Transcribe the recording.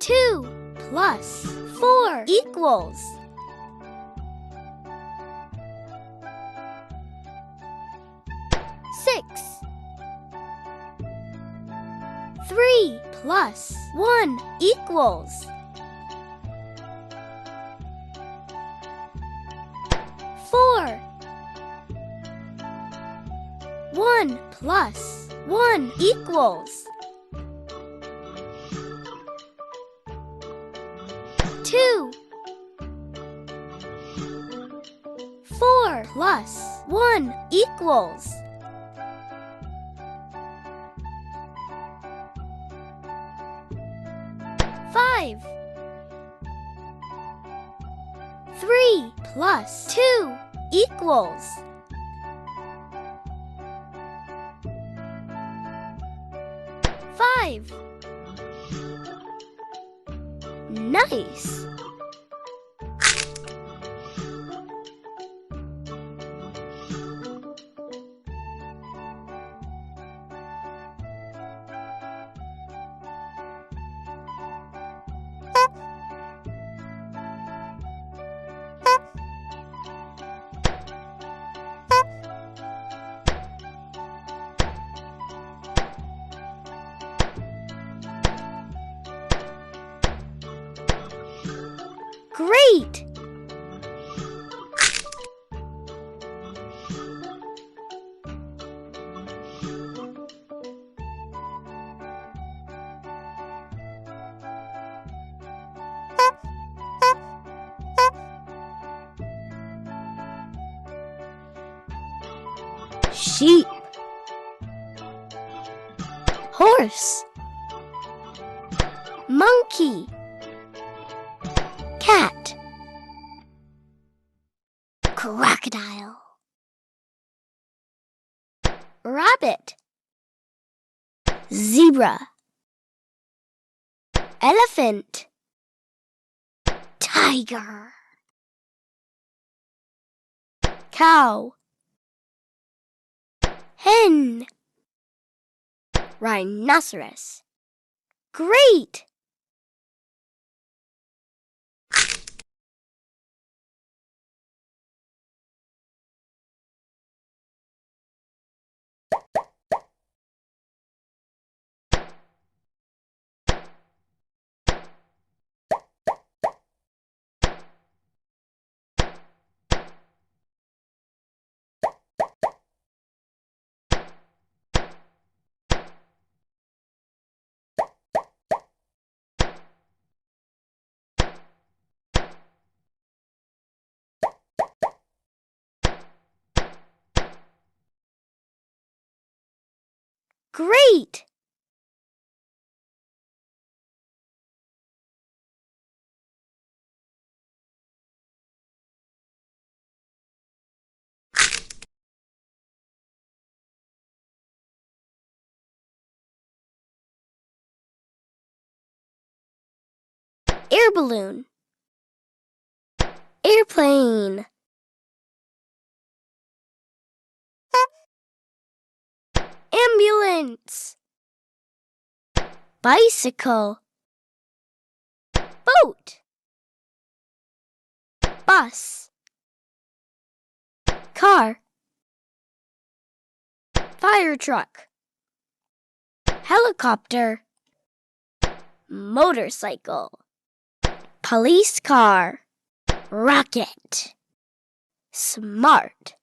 2 plus 4 equals 6. 3 plus 1 equals 4. 1 plus 1 equals 2. 4 plus 1 equals 5. 3 plus 2 equals 5. Nice! Great! Sheep, horse, monkey, cat, crocodile, rabbit, zebra, elephant, tiger, cow, hen, rhinoceros. Great! Great! Air balloon, airplane, ambulance, bicycle, boat, bus, car, fire truck, helicopter, motorcycle, police car, rocket, smart.